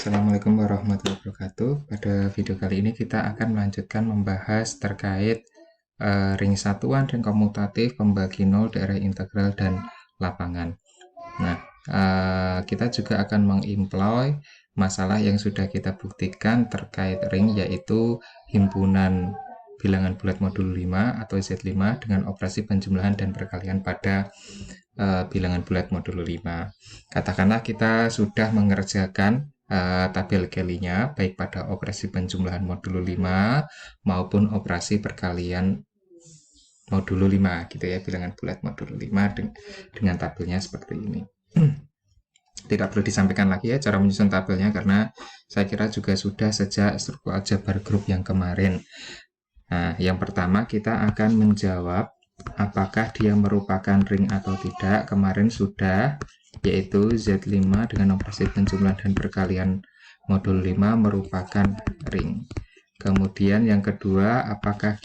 Assalamualaikum warahmatullahi wabarakatuh. Pada video kali ini kita akan melanjutkan membahas terkait ring satuan, ring komutatif, pembagi nol, daerah integral, dan lapangan. Nah, kita juga akan mengemploy masalah yang sudah kita buktikan terkait ring, yaitu himpunan bilangan bulat modul 5 atau Z5 dengan operasi penjumlahan dan perkalian pada bilangan bulat modul 5. Katakanlah kita sudah mengerjakan tabel Kelly-nya baik pada operasi penjumlahan modulo 5 maupun operasi perkalian modulo 5 gitu ya, bilangan bulat modulo 5 dengan tabelnya seperti ini. Tidak perlu disampaikan lagi ya cara menyusun tabelnya, karena saya kira juga sudah sejak struktur aljabar grup yang kemarin. Nah, yang pertama kita akan menjawab apakah dia merupakan ring atau tidak. Kemarin sudah, yaitu Z5 dengan operasi penjumlahan dan perkalian modul 5 merupakan ring. Kemudian yang kedua, apakah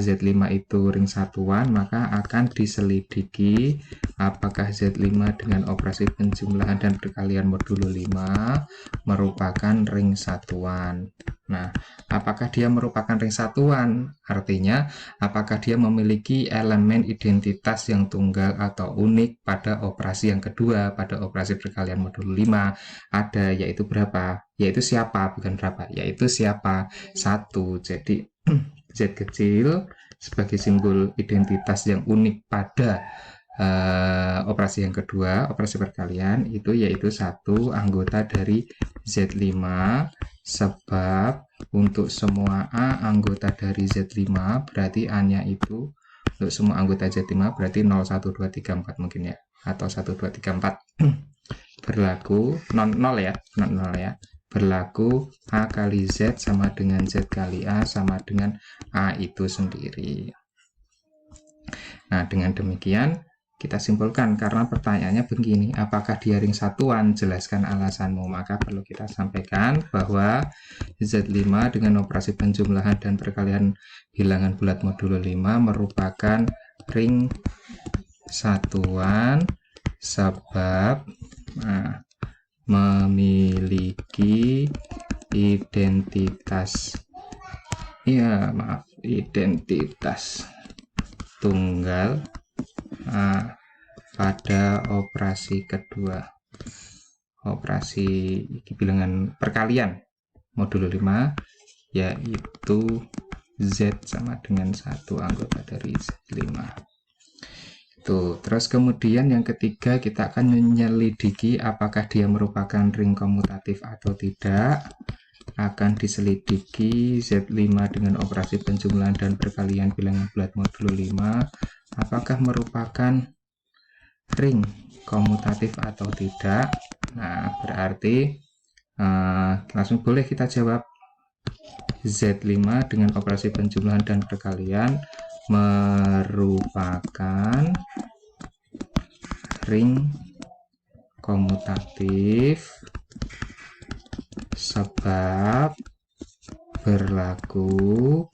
Z5 itu ring satuan, maka akan diselidiki apakah Z5 dengan operasi penjumlahan dan perkalian modulo 5 merupakan ring satuan. Nah, apakah dia merupakan ring satuan? Artinya, apakah dia memiliki elemen identitas yang tunggal atau unik pada operasi yang kedua, pada operasi perkalian modulo 5? Ada, yaitu berapa? Yaitu siapa, bukan berapa. Yaitu siapa? 1. Jadi, Z kecil sebagai simbol identitas yang unik pada operasi yang kedua, operasi perkalian, itu yaitu 1 anggota dari Z5, sebab untuk semua A anggota dari Z5 berarti A-nya itu untuk semua anggota Z5 berarti 0, 1, 2, 3, 4 mungkin ya, atau 1, 2, 3, 4 berlaku non 0 ya, non 0 ya, berlaku A kali Z sama dengan Z kali A sama dengan A itu sendiri. Nah, dengan demikian kita simpulkan, karena pertanyaannya begini, apakah dia ring satuan? Jelaskan alasanmu. Maka perlu kita sampaikan bahwa Z5 dengan operasi penjumlahan dan perkalian bilangan bulat modulo 5 merupakan ring satuan sebab memiliki identitas tunggal pada operasi kedua, operasi bilangan perkalian modulo 5, yaitu Z sama dengan 1 anggota dari Z5. Terus kemudian yang ketiga, kita akan menyelidiki apakah dia merupakan ring komutatif atau tidak. Akan diselidiki Z5 dengan operasi penjumlahan dan perkalian bilangan bulat modulo 5 apakah merupakan ring komutatif atau tidak. Nah, berarti langsung boleh kita jawab Z5 dengan operasi penjumlahan dan perkalian merupakan ring komutatif sebab berlaku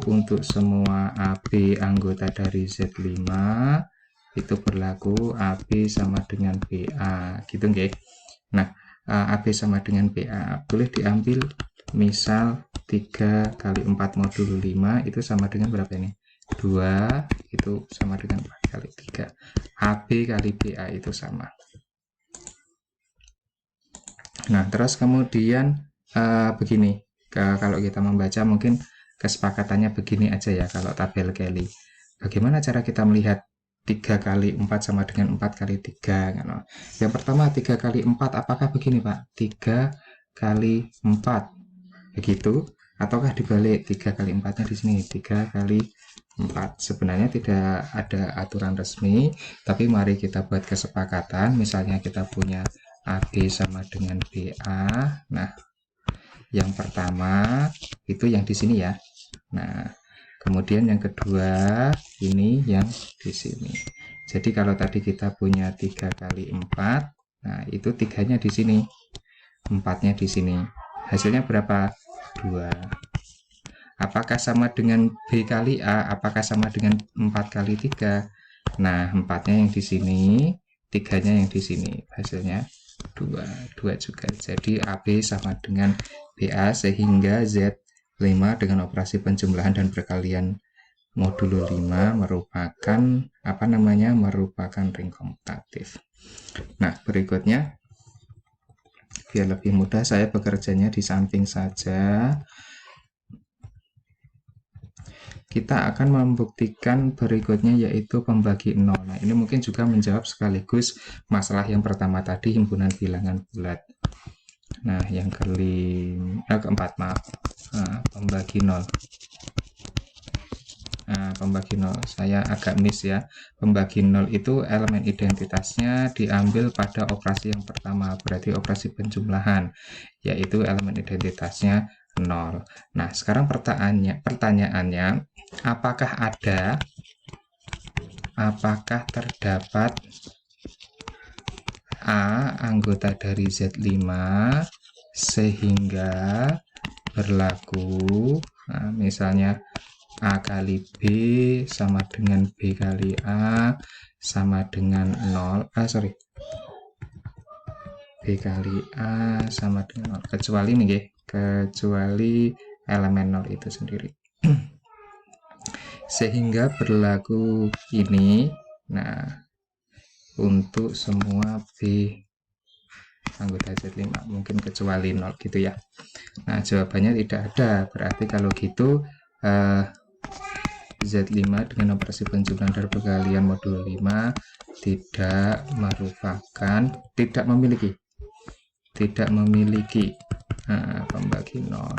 untuk semua AB anggota dari Z5 itu berlaku AB sama dengan BA gitu nggih. Nah, AB sama dengan BA boleh diambil misal 3 kali 4 modulo 5 itu sama dengan berapa ini? 2, itu sama dengan 4 kali 3. AB kali BA itu sama. Nah, terus kemudian begini, kalau kita membaca mungkin kesepakatannya begini aja ya kalau tabel Kelly. Bagaimana cara kita melihat 3 kali 4 sama dengan 4 kali 3? Yang pertama 3 kali 4 apakah begini Pak? 3 kali 4 begitu? Ataukah dibalik 3 kali 4 nya di sini 3 kali 4? Sebenarnya tidak ada aturan resmi, tapi mari kita buat kesepakatan. Misalnya kita punya AB sama dengan BA. Nah, yang pertama itu yang di sini ya. Nah, kemudian yang kedua ini yang di sini. Jadi kalau tadi kita punya 3 kali 4, nah itu 3-nya di sini, 4-nya di sini. Hasilnya berapa? 2. Apakah sama dengan B kali A? Apakah sama dengan 4 kali 3? Nah, 4-nya yang di sini, 3-nya yang di sini, hasilnya 2 juga. Jadi AB sama dengan BA, sehingga Z5 dengan operasi penjumlahan dan perkalian modulo 5 merupakan merupakan ring komutatif. Nah, berikutnya biar lebih mudah saya bekerjanya di samping saja. Kita akan membuktikan berikutnya, yaitu pembagi 0. Nah, ini mungkin juga menjawab sekaligus masalah yang pertama tadi, himpunan bilangan bulat. Nah, yang keempat, maaf. Nah, pembagi 0. Nah, pembagi 0, saya agak miss ya. Pembagi 0 itu elemen identitasnya diambil pada operasi yang pertama, berarti operasi penjumlahan, yaitu elemen identitasnya 0. Nah, sekarang pertanyaannya, apakah terdapat A anggota dari Z5 sehingga berlaku, nah, misalnya A kali B sama dengan B kali A sama dengan 0, B kali A sama dengan 0, kecuali nih, kecuali elemen 0 itu sendiri. Sehingga berlaku ini, nah, untuk semua B anggota Z5, mungkin kecuali 0 gitu ya. Nah, jawabannya tidak ada, berarti kalau gitu Z5 dengan operasi penjumlahan dan perkalian modulo 5 tidak memiliki pembagi 0.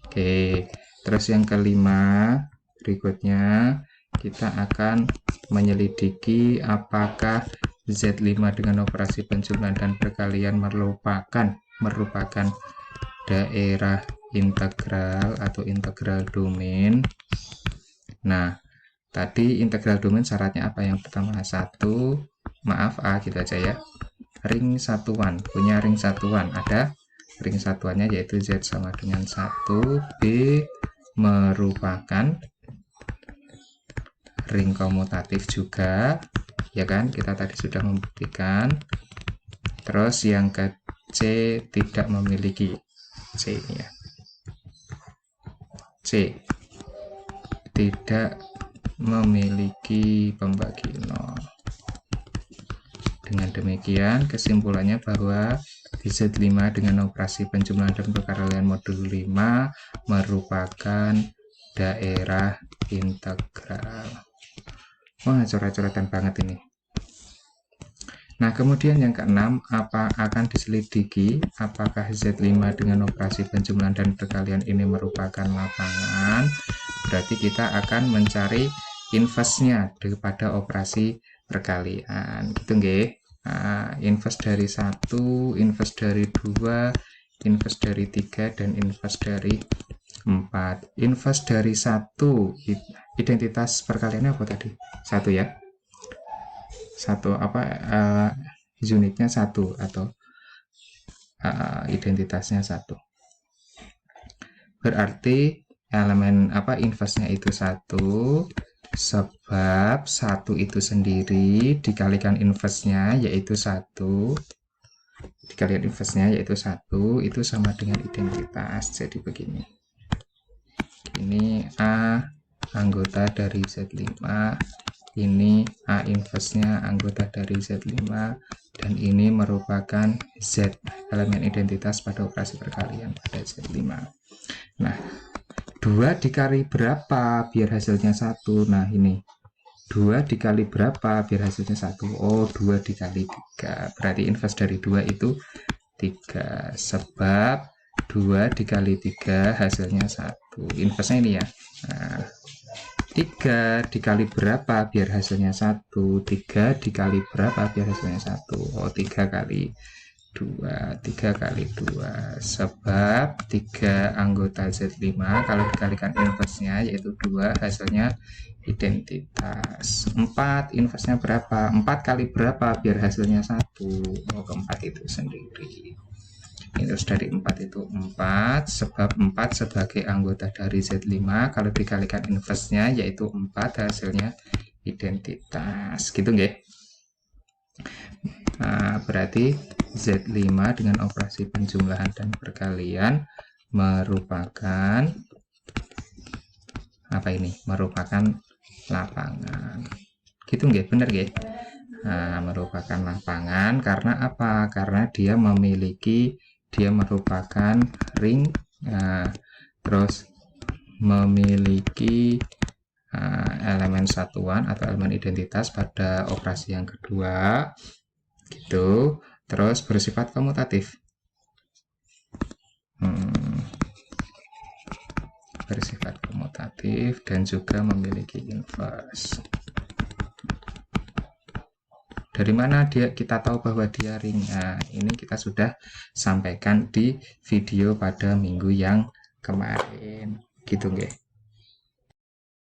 Oke, terus yang kelima, berikutnya kita akan menyelidiki apakah Z5 dengan operasi penjumlahan dan perkalian merupakan daerah integral atau integral domain. Nah, tadi integral domain syaratnya apa? Yang pertama A gitu aja ya. Ring satuan, punya ring satuan, ada ring satuannya yaitu Z sama dengan 1, B merupakan ring komutatif juga, ya kan? Kita tadi sudah membuktikan. Terus yang ke C tidak memiliki, C ini ya. C tidak memiliki pembagi 0. Dengan demikian, kesimpulannya bahwa Z5 dengan operasi penjumlahan dan perkalian modulo 5 merupakan daerah integral. Wah, coret-coretan banget ini. Nah, kemudian yang keenam, akan diselidiki apakah Z5 dengan operasi penjumlahan dan perkalian ini merupakan lapangan. Berarti kita akan mencari inverse-nya daripada operasi perkalian. Gitu nggih. Nah, inverse dari 1, inverse dari 2, inverse dari 3, dan inverse dari 4. Inverse dari 1, identitas perkaliannya apa tadi? 1 ya. Unitnya 1 atau identitasnya 1. Berarti elemen inverse-nya itu 1, sebab 1 itu sendiri dikalikan inverse-nya yaitu 1, itu sama dengan identitas. Jadi begini. Ini A anggota dari Z5, ini A inverse-nya anggota dari Z5, dan ini merupakan Z, elemen identitas pada operasi perkalian pada Z5. Nah, 2 dikali berapa biar hasilnya 1? Nah, ini 2 dikali berapa biar hasilnya 1? Oh, 2 dikali 3. Berarti inverse dari 2 itu 3, sebab 2 dikali 3 hasilnya 1. Inverse-nya ini ya. Nah, 3 dikali berapa biar hasilnya 1? 3 dikali berapa biar hasilnya 1? Oh, 3 kali 2. 3 kali 2. Sebab 3 anggota Z5 kalau dikalikan inverse-nya yaitu 2, hasilnya identitas. 4 inverse-nya berapa? 4 kali berapa biar hasilnya 1? Oh, keempat itu sendiri. Inverse dari 4 itu 4, sebab 4 sebagai anggota dari Z5 kalau dikalikan inverse-nya yaitu 4, hasilnya identitas gitu nggih. Nah, berarti Z5 dengan operasi penjumlahan dan perkalian merupakan apa ini? Merupakan lapangan. Gitu nggih, bener nggih? Nah, merupakan lapangan karena apa? Karena dia merupakan ring, terus memiliki elemen satuan atau elemen identitas pada operasi yang kedua gitu, terus bersifat komutatif. Bersifat komutatif dan juga memiliki inverse. Dari mana kita tahu bahwa dia ring? Nah, ini kita sudah sampaikan di video pada minggu yang kemarin gitu nggih.